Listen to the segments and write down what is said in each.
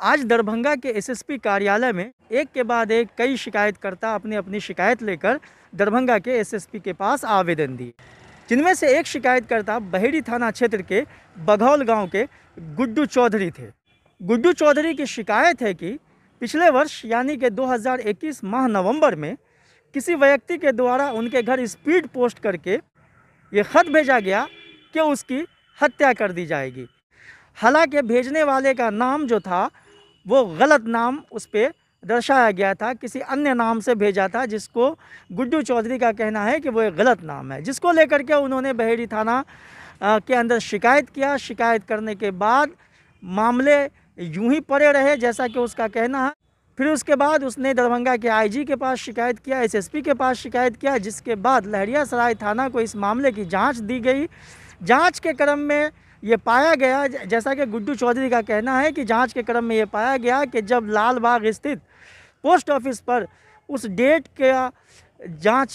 आज दरभंगा के एसएसपी कार्यालय में एक के बाद एक कई शिकायतकर्ता अपनी अपनी शिकायत लेकर दरभंगा के एसएसपी के पास आवेदन दिए, जिनमें से एक शिकायतकर्ता बहेड़ी थाना क्षेत्र के बघौल गांव के गुड्डू चौधरी थे। गुड्डू चौधरी की शिकायत है कि पिछले वर्ष यानी कि 2021 माह नवंबर में किसी व्यक्ति के द्वारा उनके घर स्पीड पोस्ट करके ये खत भेजा गया कि उसकी हत्या कर दी जाएगी। हालांकि भेजने वाले का नाम जो था वो गलत नाम उस पर दर्शाया गया था, किसी अन्य नाम से भेजा था, जिसको गुड्डू चौधरी का कहना है कि वो एक गलत नाम है, जिसको लेकर के उन्होंने बहेड़ी थाना के अंदर शिकायत किया। शिकायत करने के बाद मामले यूं ही पड़े रहे जैसा कि उसका कहना है। फिर उसके बाद उसने दरभंगा के आईजी के पास शिकायत किया, एसएसपी के पास शिकायत किया, जिसके बाद लहरियासराय थाना को इस मामले की जांच दी गई। जांच के क्रम में ये पाया गया, जैसा कि गुड्डू चौधरी का कहना है कि जांच के क्रम में ये पाया गया कि जब लालबाग स्थित पोस्ट ऑफिस पर उस डेट का जांच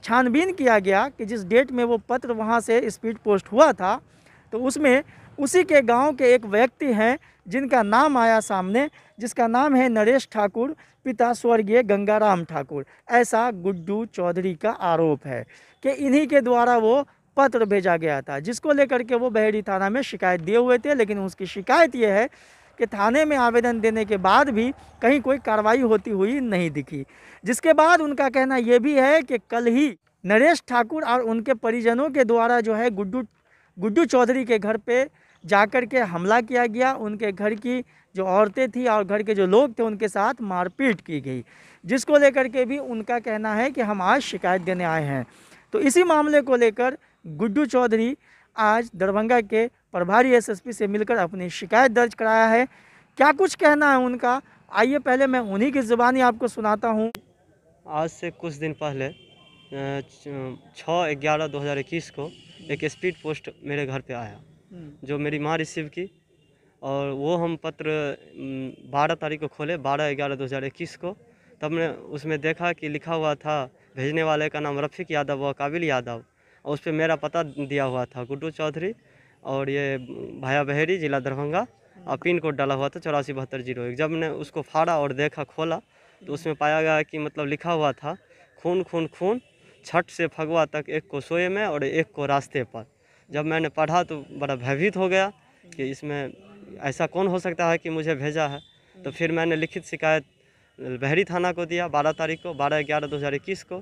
छानबीन किया गया कि जिस डेट में वो पत्र वहाँ से स्पीड पोस्ट हुआ था, तो उसमें उसी के गांव के एक व्यक्ति हैं जिनका नाम आया सामने, जिसका नाम है नरेश ठाकुर, पिता स्वर्गीय गंगाराम ठाकुर। ऐसा गुड्डू चौधरी का आरोप है कि इन्हीं के द्वारा वो पत्र भेजा गया था, जिसको लेकर के वो बहेड़ी थाना में शिकायत दिए हुए थे। लेकिन उसकी शिकायत ये है कि थाने में आवेदन देने के बाद भी कहीं कोई कार्रवाई होती हुई नहीं दिखी। जिसके बाद उनका कहना ये भी है कि कल ही नरेश ठाकुर और उनके परिजनों के द्वारा जो है गुड्डू चौधरी के घर पे जाकर के हमला किया गया। उनके घर की जो औरतें थी और घर के जो लोग थे उनके साथ मारपीट की गई, जिसको लेकर के भी उनका कहना है कि हम आज शिकायत देने आए हैं। तो इसी मामले को लेकर गुड्डू चौधरी आज दरभंगा के प्रभारी एसएसपी से मिलकर अपनी शिकायत दर्ज कराया है। क्या कुछ कहना है उनका, आइए पहले मैं उन्हीं की ज़ुबानी आपको सुनाता हूँ। आज से कुछ दिन पहले 6/11/2021 को एक स्पीड पोस्ट मेरे घर पे आया, जो मेरी माँ रिसीव की, और वो हम पत्र 12 तारीख को खोले, 12/11/2021 को। तब मैं उसमें देखा कि लिखा हुआ था, भेजने वाले का नाम रफ़ीक यादव व काबिल यादव, और उस पर मेरा पता दिया हुआ था गुड्डू चौधरी, और ये भाया बहेड़ी जिला दरभंगा, और पिन कोड डाला हुआ था 847201। जब मैंने उसको फाड़ा और देखा, खोला, तो उसमें पाया गया कि मतलब लिखा हुआ था, खून खून खून, छठ से फगवा तक, एक को सोए में और एक को रास्ते पर। जब मैंने पढ़ा तो बड़ा भयभीत हो गया कि इसमें ऐसा कौन हो सकता है कि मुझे भेजा है। तो फिर मैंने लिखित शिकायत बहेड़ी थाना को दिया 12 तारीख को, 12/11/2021 को।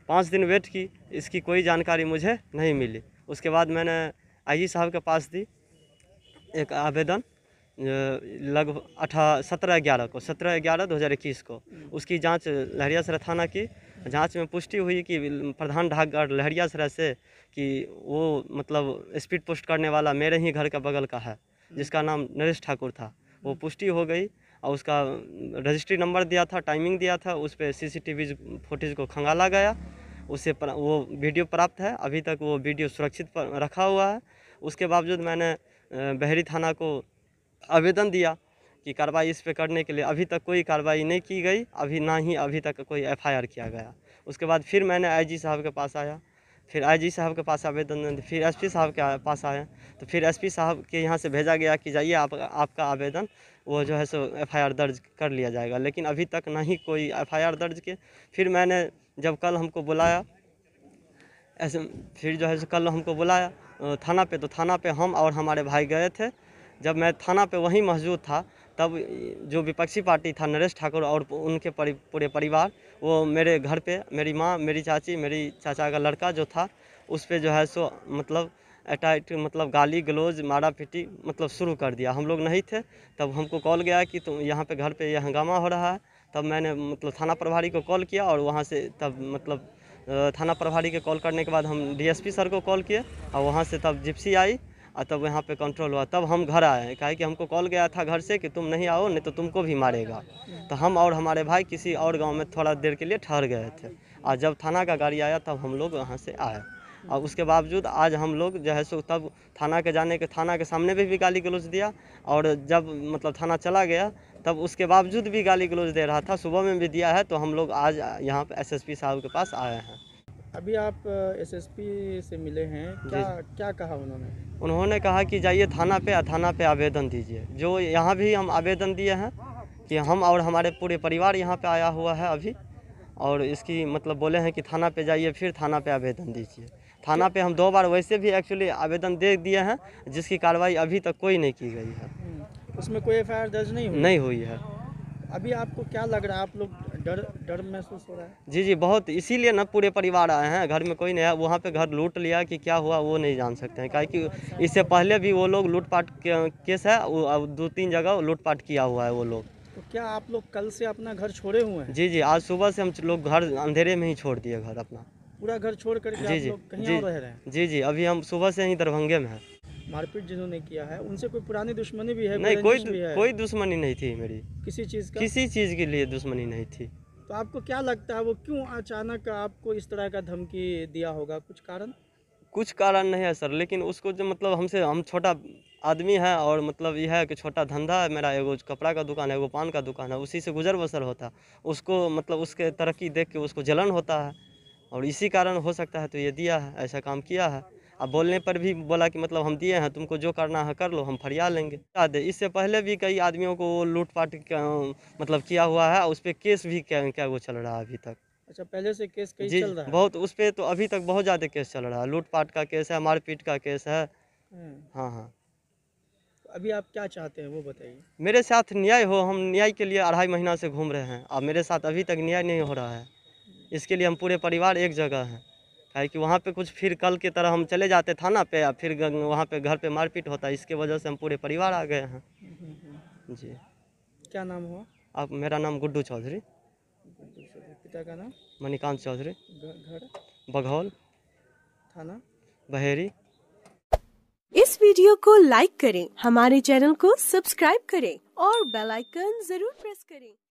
5 दिन वेट की, इसकी कोई जानकारी मुझे नहीं मिली। उसके बाद मैंने आईजी साहब के पास दी एक आवेदन लगभग 17/11/2021 को। उसकी जांच लहरियासराय थाना की। जांच में पुष्टि हुई कि प्रधान डाकघर लहरियासराय से कि वो मतलब स्पीड पोस्ट करने वाला मेरे ही घर का बगल का है, जिसका नाम नरेश ठाकुर था। वो पुष्टि हो गई, और उसका रजिस्ट्री नंबर दिया था, टाइमिंग दिया था, उस पर CCTV फुटेज को खंगाला गया। उससे वो वीडियो प्राप्त है, अभी तक वो वीडियो सुरक्षित रखा हुआ है। उसके बावजूद मैंने बहेड़ी थाना को आवेदन दिया कि कार्रवाई इस पे करने के लिए, अभी तक कोई कार्रवाई नहीं की गई, ना ही अभी तक कोई FIR किया गया। उसके बाद फिर मैंने IG साहब के पास आया, फिर IG साहब के पास आवेदन, फिर SP साहब के पास आया, तो फिर SP साहब के यहाँ से भेजा गया कि जाइए आपका आवेदन वो जो है सो FIR दर्ज कर लिया जाएगा। लेकिन अभी तक नहीं कोई FIR दर्ज किए। फिर मैंने जब कल हमको बुलाया, ऐसे फिर जो है सो कल हमको बुलाया थाना पे, तो थाना पे हम और हमारे भाई गए थे। जब मैं थाना पे वहीं मौजूद था, तब जो विपक्षी पार्टी था नरेश ठाकुर और उनके पूरे परिवार, वो मेरे घर पे मेरी माँ, मेरी चाची, मेरी चाचा का लड़का जो था, उस पे जो है सो मतलब अटैक, मतलब गाली गलौज, मारा पीटी मतलब शुरू कर दिया। हम लोग नहीं थे, तब हमको कॉल गया कि तुम यहाँ पे घर पे यह हंगामा हो रहा है। तब मैंने मतलब थाना प्रभारी को कॉल किया, और वहाँ से तब मतलब थाना प्रभारी के कॉल करने के बाद हम DSP सर को कॉल किए, और वहाँ से तब जिप्सी आई, और तब यहाँ पे कंट्रोल हुआ। तब हम घर आए, कहा कि हमको कॉल गया था घर से कि तुम नहीं आओ, नहीं तो तुमको भी मारेगा। तो हम और हमारे भाई किसी और गांव में थोड़ा देर के लिए ठहर गए थे, और जब थाना का गाड़ी आया तब हम लोग वहाँ से आए। और उसके बावजूद आज हम लोग जो है सो तब थाना के सामने भी गाली गलौज दिया, और जब मतलब थाना चला गया तब उसके बावजूद भी गाली गलौज दे रहा था, सुबह में भी दिया है। तो हम लोग आज यहाँ पे SSP साहब के पास आए हैं। अभी आप एसएसपी से मिले हैं, क्या क्या कहा उन्होंने? उन्होंने कहा कि जाइए थाना पे आवेदन दीजिए। जो यहाँ भी हम आवेदन दिए हैं कि हम और हमारे पूरे परिवार यहाँ पे आया हुआ है अभी, और इसकी मतलब बोले हैं कि थाना पे जाइए, फिर थाना पे आवेदन दीजिए। थाना पे हम 2 बार वैसे भी एक्चुअली आवेदन दे दिए हैं, जिसकी कार्रवाई अभी तक कोई नहीं की गई है। उसमें कोई एफआईआर दर्ज नहीं हुई है। अभी आपको क्या लग रहा है, आप लोग डर महसूस हो रहा है? जी बहुत, इसीलिए ना पूरे परिवार आए हैं। घर में कोई नहीं है, वहाँ पे घर लूट लिया कि क्या हुआ वो नहीं जान सकते हैं, क्योंकि इससे पहले भी वो लोग लूटपाट केस है, 2-3 जगह लूटपाट किया हुआ है वो लोग। तो क्या आप लोग कल से अपना घर छोड़े हुए हैं? जी आज सुबह से हम लोग घर अंधेरे में ही छोड़ दिए, घर अपना पूरा घर छोड़ करके आप लोग कहीं और रह रहे हैं? जी अभी हम सुबह से ही दरभंगे में हैं। मारपीट जिन्होंने किया है उनसे कोई पुरानी दुश्मनी भी है? नहीं, कोई दुश्मनी नहीं थी मेरी, किसी चीज़ का? किसी चीज़ के लिए दुश्मनी नहीं थी। तो आपको क्या लगता है वो क्यों अचानक आपको इस तरह का धमकी दिया होगा, कुछ कारण? कुछ कारण नहीं है सर, लेकिन उसको जो मतलब हम छोटा आदमी है, और मतलब यह है कि छोटा धंधा है मेरा, एगो कपड़ा का दुकान है, एगो पान का दुकान है, उसी से गुजर बसर होता है। उसको मतलब उसके तरक्की देख के उसको जलन होता है, और इसी कारण हो सकता है तो ये दिया है, ऐसा काम किया है। अब बोलने पर भी बोला कि मतलब हम दिए हैं, तुमको जो करना है कर लो, हम फरियाद लेंगे। इससे पहले भी कई आदमियों को लूटपाट मतलब किया हुआ है, उस पर केस भी क्या वो चल रहा है अभी तक। अच्छा, पहले से केस कई चल रहा है? बहुत, उस पर तो अभी तक बहुत ज़्यादा केस चल रहा है, लूटपाट का केस है, मारपीट का केस है। हाँ। तो अभी आप क्या चाहते हैं वो बताइए? मेरे साथ न्याय हो, हम न्याय के लिए 2.5 महीना से घूम रहे हैं, अब मेरे साथ अभी तक न्याय नहीं हो रहा है। इसके लिए हम पूरे परिवार एक जगह हैं, है कि वहाँ पे कुछ फिर कल की तरह हम चले जाते थाना पे, या फिर वहाँ पे घर पे मारपीट होता है, इसके वजह से हम पूरे परिवार आ गए हैं। जी। क्या नाम हुआ? आप, मेरा नाम गुड्डू चौधरी। पिता का नाम? मणिकांत चौधरी। घर? बघौल, थाना बहेरी। इस वीडियो को लाइक करें, हमारे चैनल को सब्सक्राइब करें और बेल आइकन जरूर प्रेस करें।